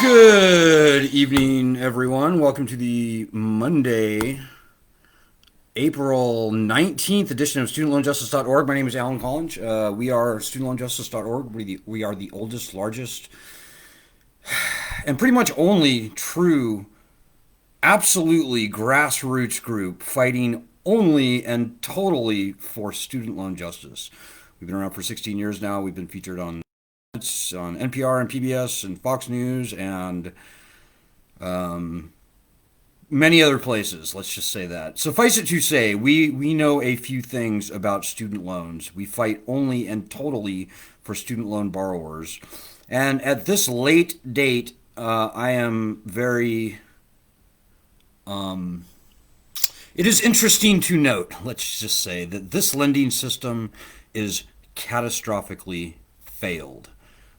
Good evening, everyone. Welcome to the Monday, April 19th edition of StudentLoanJustice.org. My name is Alan Collins. We are StudentLoanJustice.org. We are the oldest, largest, and pretty much only true, absolutely grassroots group fighting only and totally for student loan justice. We've been around for 16 years now. We've been featured on NPR and PBS and Fox News and many other places. Let's just say that. Suffice it to say, we know a few things about student loans. We fight only and totally for student loan borrowers. And at this late date, I am very. It is interesting to note, let's just say, that this lending system is catastrophically failed.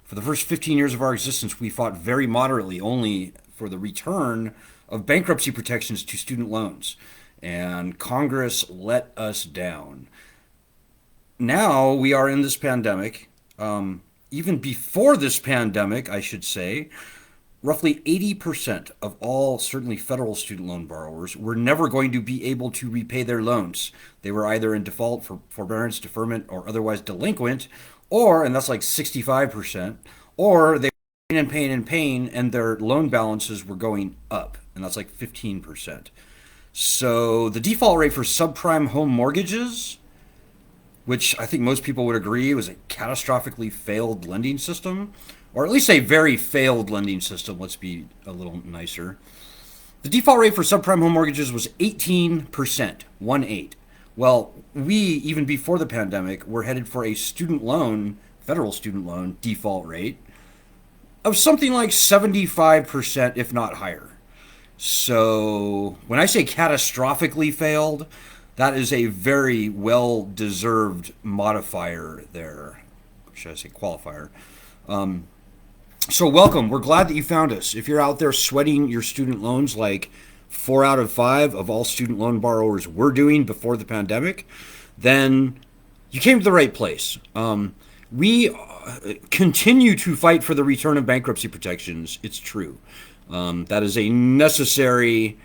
For the first 15 years of our existence, we fought very moderately only for the return of bankruptcy protections to student loans, and Congress let us down. Now we are in this pandemic. Even before this pandemic, I should say, roughly 80% of all, certainly federal student loan borrowers, were never going to be able to repay their loans. They were either in default, for forbearance, deferment, or otherwise delinquent, or, and that's like 65%, or they were in pain, and their loan balances were going up, and that's like 15%. So the default rate for subprime home mortgages, which I think most people would agree was a catastrophically failed lending system, or at least a very failed lending system, let's be a little nicer. The default rate for subprime home mortgages was 18%, 1-8. Well, we, even before the pandemic, were headed for a student loan, federal student loan default rate of something like 75%, if not higher. So when I say catastrophically failed, that is a very well-deserved modifier there. Should I say qualifier? So welcome. We're glad that you found us. If you're out there sweating your student loans like 4 out of 5 of all student loan borrowers were doing before the pandemic, then you came to the right place. We continue to fight for the return of bankruptcy protections. It's true. That is a necessary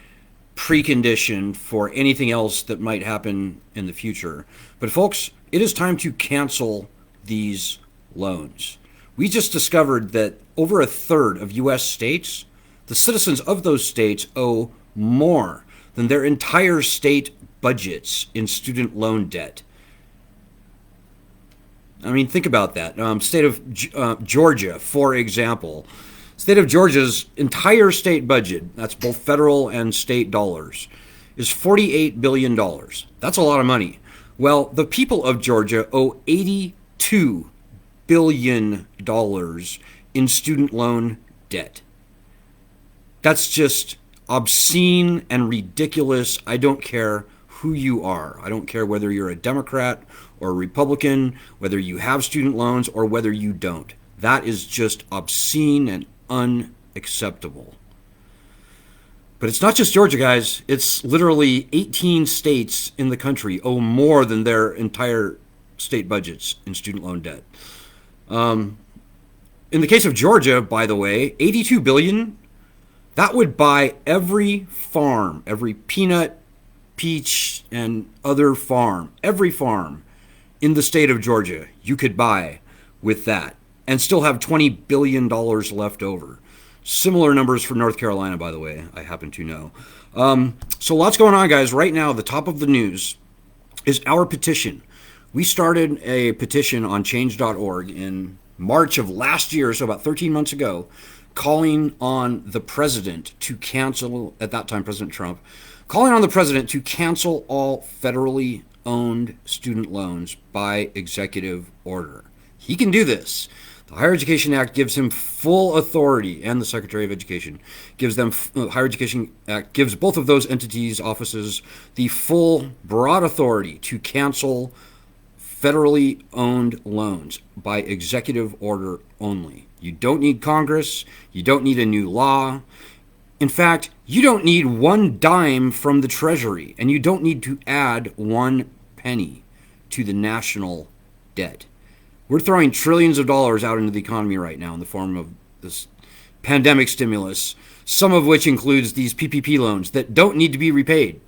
precondition for anything else that might happen in the future. But folks, it is time to cancel these loans. We just discovered that over a third of U.S. states, the citizens of those states owe more than their entire state budgets in student loan debt. I mean, think about that. State of Georgia, for example. State of Georgia's entire state budget, that's both federal and state dollars, is $48 billion. That's a lot of money. Well, the people of Georgia owe $82 billion in student loan debt. That's just obscene and ridiculous. I don't care who you are. I don't care whether you're a Democrat or a Republican, whether you have student loans or whether you don't. That is just obscene and unacceptable. But it's not just Georgia, guys. It's literally 18 states in the country owe more than their entire state budgets in student loan debt. In the case of Georgia, by the way, $82 billion, that would buy every farm, every peanut, peach, and other farm, every farm in the state of Georgia you could buy with that and still have $20 billion left over. Similar numbers for North Carolina, by the way, I happen to know. So lots going on, guys. Right now, the top of the news is our petition. We started a petition on change.org in March of last year, so about 13 months ago, calling on the president to cancel, at that time President Trump, calling on the president to cancel all federally owned student loans by executive order. He can do this. The Higher Education Act gives him full authority, and the Secretary of Education gives them, Higher Education Act gives both of those entities, offices, the full, broad authority to cancel federally owned loans by executive order only. You don't need Congress. You don't need a new law. In fact, you don't need one dime from the Treasury, and you don't need to add one penny to the national debt. We're throwing trillions of dollars out into the economy right now in the form of this pandemic stimulus, some of which includes these PPP loans that don't need to be repaid.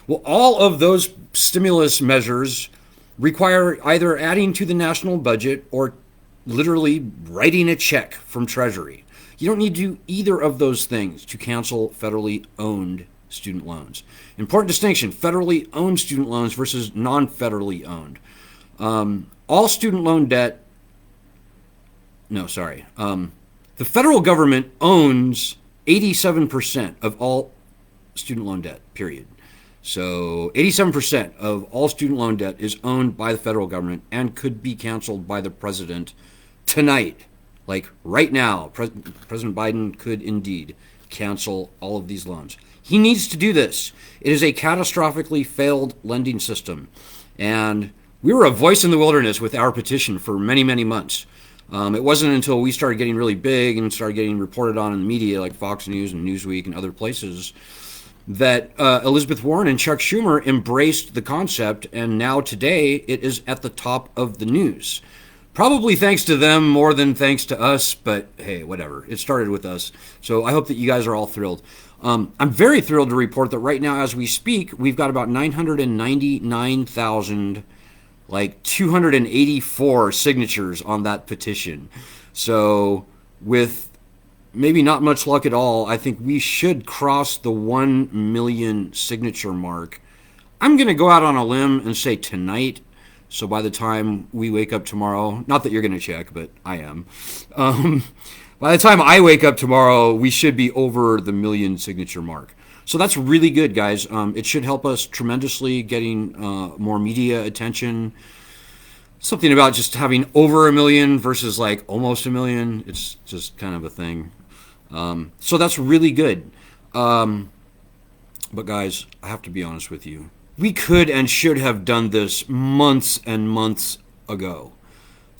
Well, all of those stimulus measures require either adding to the national budget or literally writing a check from Treasury. You don't need to do either of those things to cancel federally owned student loans. Important distinction: federally owned student loans versus non-federally owned. All student loan debt, the federal government owns 87% of all student loan debt, period. So 87% of all student loan debt is owned by the federal government and could be canceled by the president tonight. Like right now, President Biden could indeed cancel all of these loans. He needs to do this. It is a catastrophically failed lending system. And we were a voice in the wilderness with our petition for many, many months. It wasn't until we started getting really big and started getting reported on in the media like Fox News and Newsweek and other places that Elizabeth Warren and Chuck Schumer embraced the concept, and now today it is at the top of the news. Probably thanks to them more than thanks to us, but hey, whatever. It started with us. So I hope that you guys are all thrilled. I'm very thrilled to report that right now as we speak, we've got about 999,000 like 284 signatures on that petition. So with maybe not much luck at all, I think we should cross the 1 million signature mark. I'm going to go out on a limb and say tonight. So by the time we wake up tomorrow, not that you're going to check, but I am. By the time I wake up tomorrow, we should be over the 1 million signature mark. So that's really good, guys. It should help us tremendously getting more media attention. Something about just having over 1 million versus like almost 1 million. It's just kind of a thing. So that's really good. But guys, I have to be honest with you. We could and should have done this months and months ago.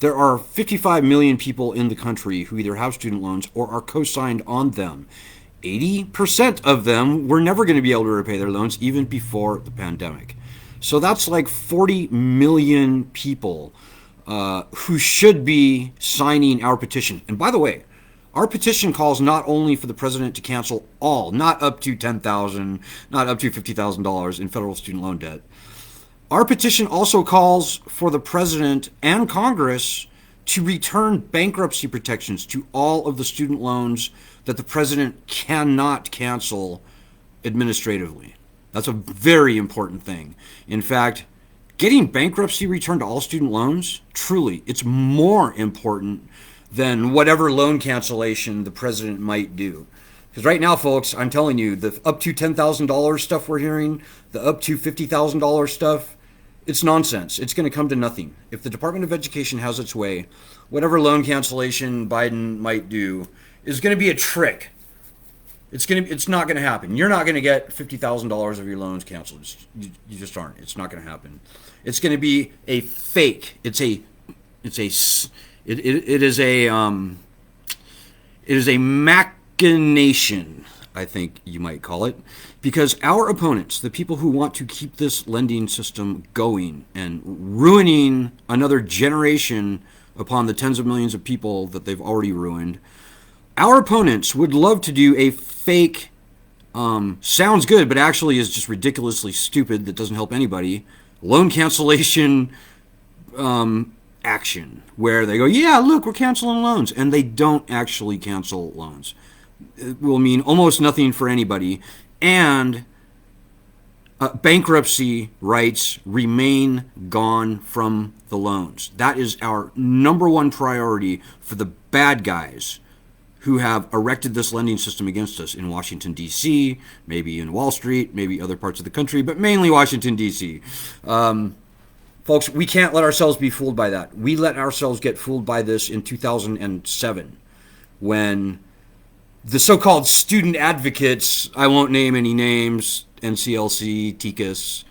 There are 55 million people in the country who either have student loans or are co-signed on them. 80% of them were never going to be able to repay their loans even before the pandemic. So that's like 40 million people who should be signing our petition. And by the way, our petition calls not only for the president to cancel all, not up to $10,000, not up to $50,000 in federal student loan debt. Our petition also calls for the president and Congress to return bankruptcy protections to all of the student loans that the president cannot cancel administratively. That's a very important thing. In fact, getting bankruptcy returned to all student loans, truly, it's more important than whatever loan cancellation the president might do. Because right now, folks, I'm telling you, the up to $10,000 stuff we're hearing, the up to $50,000 stuff, it's nonsense. It's going to come to nothing. If the Department of Education has its way, whatever loan cancellation Biden might do is going to be a trick. It's not going to happen. You're not going to get $50,000 of your loans canceled. You just aren't. It's not going to happen. It's going to be a fake. It is a machination, I think you might call it, because our opponents, the people who want to keep this lending system going and ruining another generation upon the tens of millions of people that they've already ruined, our opponents would love to do a fake, sounds good, but actually is just ridiculously stupid, that doesn't help anybody, loan cancellation action, where they go, yeah, look, we're canceling loans, and they don't actually cancel loans. It will mean almost nothing for anybody, and bankruptcy rights remain gone from the loans. That is our number one priority for the bad guys who have erected this lending system against us in Washington, D.C., maybe in Wall Street, maybe other parts of the country, but mainly Washington, D.C. Folks, we can't let ourselves be fooled by that. We let ourselves get fooled by this in 2007 when the so-called student advocates, I won't name any names, NCLC, TICAS,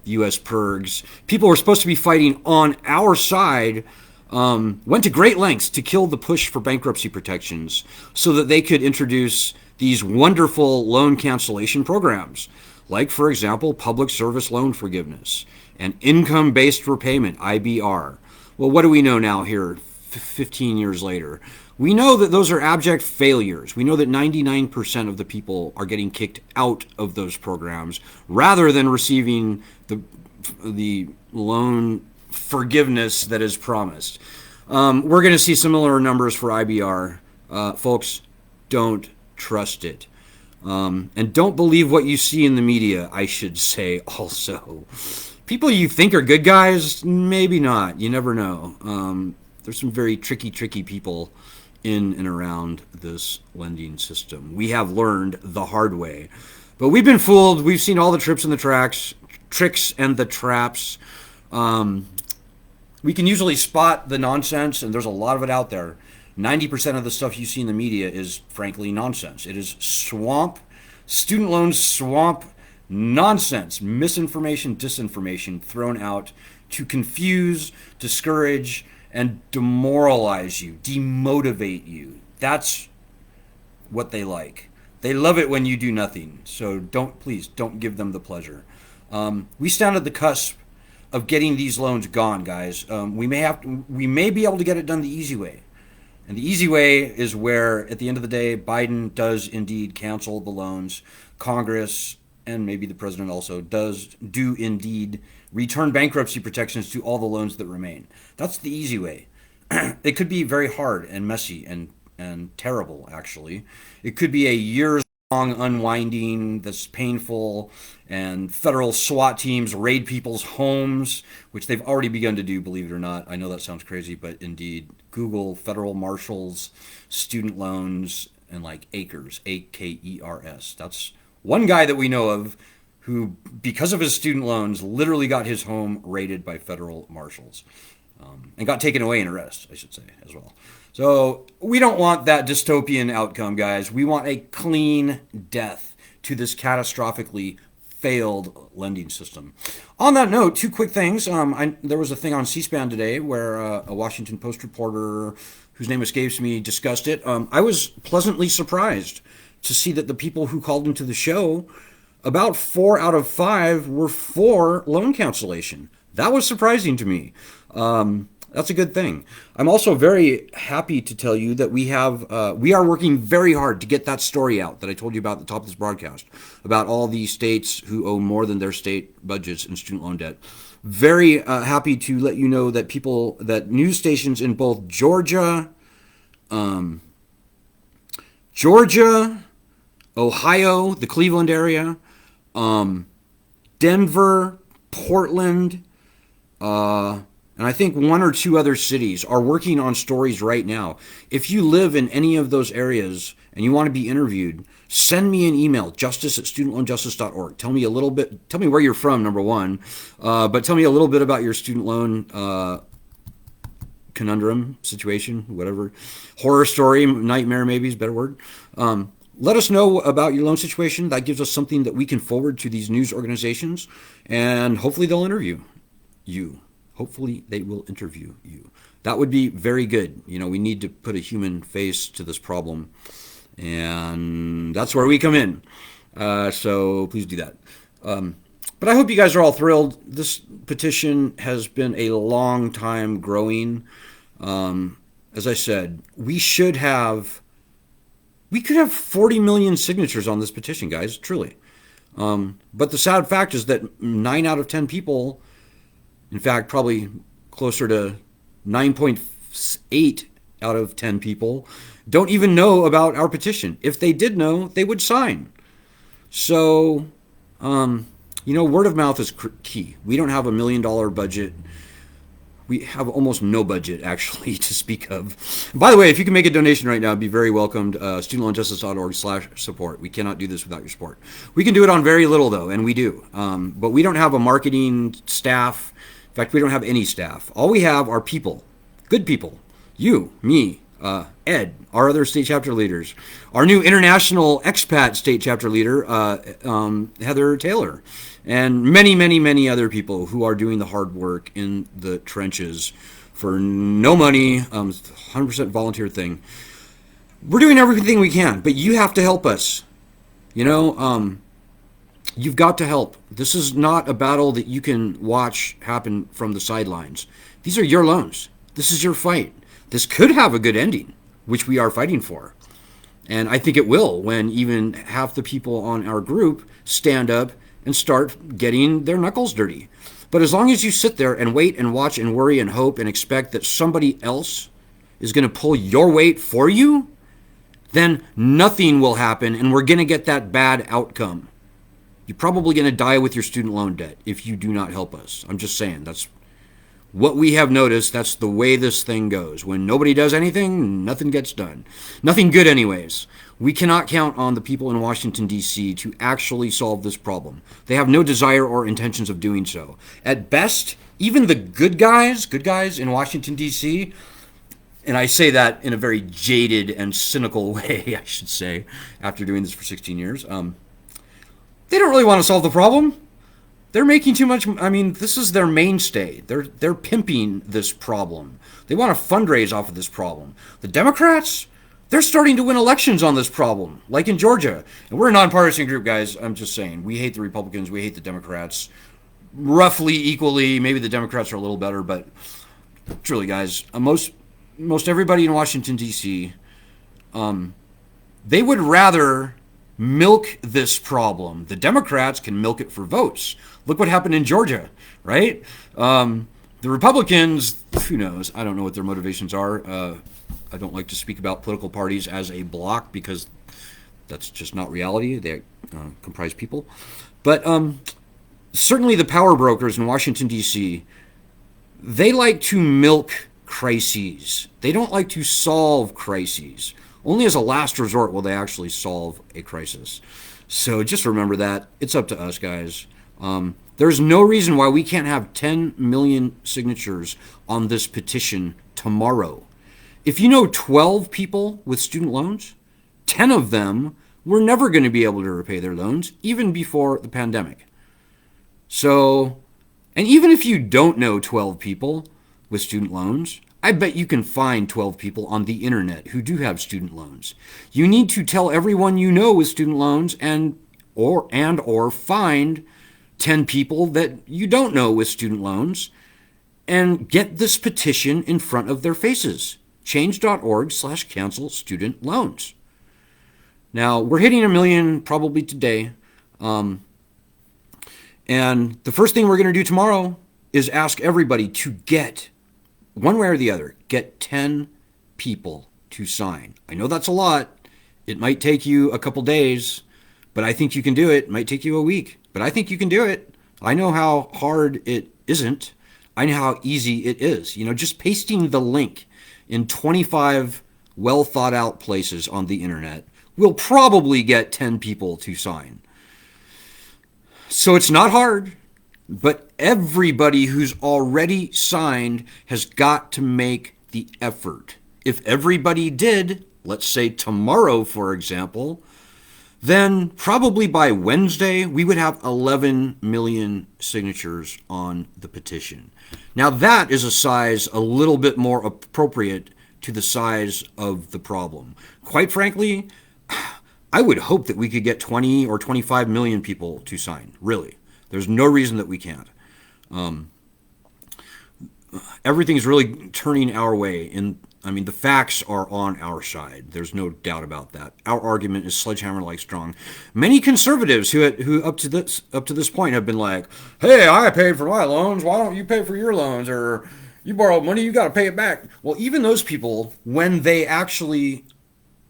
U.S. PERGs, people were supposed to be fighting on our side, went to great lengths to kill the push for bankruptcy protections so that they could introduce these wonderful loan cancellation programs, like, for example, public service loan forgiveness and income-based repayment, IBR. Well, what do we know now here, 15 years later? We know that those are abject failures. We know that 99% of the people are getting kicked out of those programs rather than receiving the loan forgiveness that is promised. We're going to see similar numbers for IBR. Folks, don't trust it. And don't believe what you see in the media, I should say also. People you think are good guys, maybe not. You never know. There's some very tricky people in and around this lending system. We have learned the hard way. But we've been fooled. We've seen all the tricks and the traps. We can usually spot the nonsense, and there's a lot of it out there. 90% of the stuff you see in the media is frankly nonsense. It is swamp, student loan swamp nonsense, misinformation, disinformation thrown out to confuse, discourage, and demoralize you, demotivate you. That's what they like. They love it when you do nothing. So please don't give them the pleasure. We stand at the cusp of getting these loans gone, guys. We may be able to get it done the easy way. And the easy way is where, at the end of the day, Biden does indeed cancel the loans. Congress, and maybe the president also, do indeed return bankruptcy protections to all the loans that remain. That's the easy way. It could be very hard and messy and terrible, actually. It could be a years-long unwinding that's painful, and federal SWAT teams raid people's homes, which they've already begun to do, believe it or not. I know that sounds crazy, but indeed, Google federal marshals, student loans, and like Akers, Akers. That's one guy that we know of who, because of his student loans, literally got his home raided by federal marshals, and got taken away in arrest, I should say, as well. So we don't want that dystopian outcome, guys. We want a clean death to this catastrophically failed lending system. On that note, two quick things. There was a thing on C-SPAN today where a Washington Post reporter, whose name escapes me, discussed it. I was pleasantly surprised to see that the people who called into the show, about 4 out of 5 were for loan cancellation. That was surprising to me. That's a good thing. I'm also very happy to tell you that we are working very hard to get that story out that I told you about at the top of this broadcast about all the states who owe more than their state budgets in student loan debt. Very happy to let you know that news stations in both Georgia, Ohio, the Cleveland area, Denver, Portland, and I think 1 or 2 other cities are working on stories right now. If you live in any of those areas and you want to be interviewed, send me an email, justice@studentloanjustice.org. Tell me where you're from, number one, but tell me a little bit about your student loan conundrum, situation, whatever, horror story, nightmare maybe is a better word. Let us know about your loan situation. That gives us something that we can forward to these news organizations, and hopefully they'll interview you. Hopefully they will interview you. That would be very good. We need to put a human face to this problem, and that's where we come in. So please do that. But I hope you guys are all thrilled. This petition has been a long time growing. As I said, we could have 40 million signatures on this petition, guys, truly. But the sad fact is that 9 out of 10 people, in fact, probably closer to 9.8 out of 10 people, don't even know about our petition. If they did know, they would sign. So, word of mouth is key. We don't have $1 million budget. We have almost no budget, actually, to speak of. By the way, if you can make a donation right now, it'd be very welcomed. studentloanjustice.org/support. We cannot do this without your support. We can do it on very little, though, and we do. But we don't have a marketing staff. In fact, we don't have any staff. All we have are people, good people. You, me, Ed, our other state chapter leaders, our new international expat state chapter leader, Heather Taylor, and many, many, many other people who are doing the hard work in the trenches for no money, 100% volunteer thing. We're doing everything we can, but you have to help us. You've got to help. This is not a battle that you can watch happen from the sidelines. These are your loans. This is your fight. This could have a good ending. which we are fighting for. And I think it will when even half the people on our group stand up and start getting their knuckles dirty. But as long as you sit there and wait and watch and worry and hope and expect that somebody else is going to pull your weight for you, then nothing will happen and we're going to get that bad outcome. You're probably going to die with your student loan debt if you do not help us. I'm just saying, that's what we have noticed. That's the way this thing goes. When nobody does anything, nothing gets done. Nothing good anyways. We cannot count on the people in Washington, D.C. to actually solve this problem. They have no desire or intentions of doing so. At best, even the good guys in Washington, D.C., and I say that in a very jaded and cynical way, I should say, after doing this for 16 years, they don't really want to solve the problem. They're making too much. I mean, this is their mainstay. They're pimping this problem. They want to fundraise off of this problem. The Democrats, they're starting to win elections on this problem, like in Georgia. And we're a nonpartisan group, guys. I'm just saying. We hate the Republicans. We hate the Democrats. Roughly equally. Maybe the Democrats are a little better, but truly, guys, most everybody in Washington, D.C., they would rather milk this problem. The Democrats can milk it for votes. Look what happened in Georgia, right? The Republicans, who knows? I don't know what their motivations are. I don't like to speak about political parties as a block because that's just not reality. They comprise people. But certainly the power brokers in Washington, D.C., they like to milk crises. They don't like to solve crises. Only as a last resort will they actually solve a crisis. So just remember that. It's up to us, guys. There's no reason why we can't have 10 million signatures on this petition tomorrow. If you know 12 people with student loans, 10 of them were never going to be able to repay their loans, even before the pandemic. So, and even if you don't know 12 people with student loans, I bet you can find 12 people on the internet who do have student loans. You need to tell everyone you know with student loans and or find 10 people that you don't know with student loans and get this petition in front of their faces. Change.org/cancel student loans. Now, we're hitting 1 million probably today. And the first thing we're going to do tomorrow is ask everybody to get, one way or the other, get 10 people to sign. I know that's a lot. It might take you a couple days, but I think you can do it. It might take you a week, but I think you can do it. I know how hard it isn't. I know how easy it is. You know, just pasting the link in 25 well thought out places on the internet will probably get 10 people to sign. So it's not hard. But everybody who's already signed has got to make the effort. If everybody did, let's say tomorrow, for example, then probably by Wednesday, we would have 11 million signatures on the petition. Now that is a size a little bit more appropriate to the size of the problem. Quite frankly, I would hope that we could get 20 or 25 million people to sign, really. There's no reason that we can't. Everything's really turning our way. The facts are on our side. There's no doubt about that. Our argument is sledgehammer-like strong. Many conservatives who up to this point have been like, "Hey, I paid for my loans. Why don't you pay for your loans? Or you borrowed money, you got to pay it back." Well, even those people, when they actually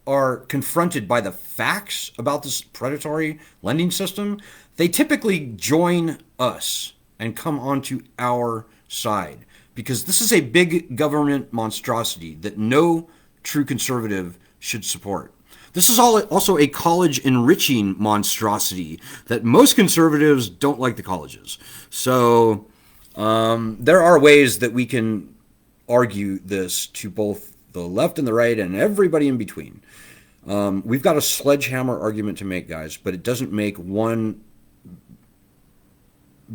are confronted by the facts about this predatory lending system, they typically join us and come onto our side because this is a big government monstrosity that no true conservative should support. This is also a college enriching monstrosity that most conservatives don't like the colleges. So there are ways that we can argue this to both the left and the right and everybody in between. We've got a sledgehammer argument to make, guys, but it doesn't make one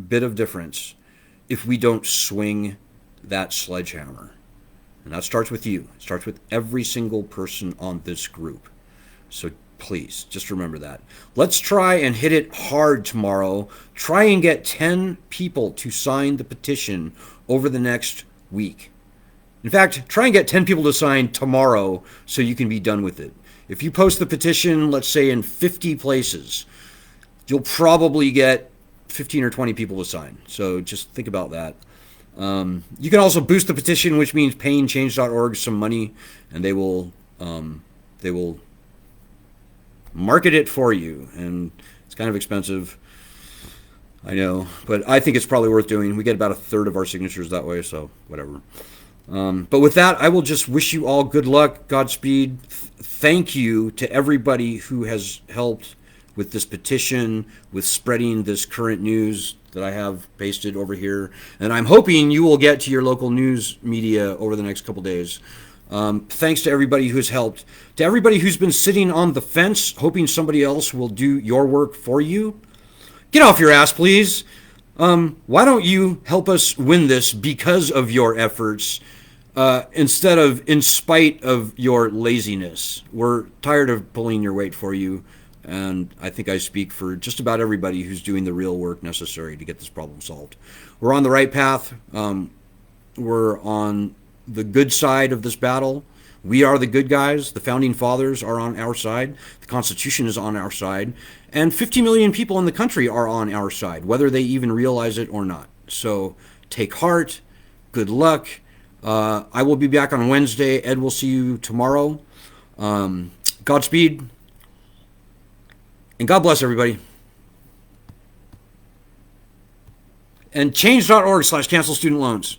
bit of difference if we don't swing that sledgehammer. And that starts with you. It starts with every single person on this group. So please, just remember that. Let's try and hit it hard tomorrow. Try and get 10 people to sign the petition over the next week. In fact, try and get 10 people to sign tomorrow so you can be done with it. If you post the petition, let's say in 50 places, you'll probably get 15 or 20 people to sign. So just think about that. You can also boost the petition, which means paying change.org some money, and they will market it for you. And it's kind of expensive, I know, but I think it's probably worth doing. We get about a third of our signatures that way, so whatever. But with that, I will just wish you all good luck, Godspeed. Thank you to everybody who has helped with this petition, with spreading this current news that I have pasted over here. And I'm hoping you will get to your local news media over the next couple days. Thanks to everybody who's helped. To everybody who's been sitting on the fence, hoping somebody else will do your work for you. Get off your ass, please. Why don't you help us win this because of your efforts instead of in spite of your laziness? We're tired of pulling your weight for you, and I think I speak for just about everybody who's doing the real work necessary to get this problem solved. We're on the right path. We're on the good side of this battle. We are the good guys. The founding fathers are on our side. The Constitution is on our side. And 50 million people in the country are on our side, whether they even realize it or not. So take heart. Good luck. I will be back on Wednesday. Ed will see you tomorrow. Godspeed. And God bless everybody. And change.org/cancel student loans.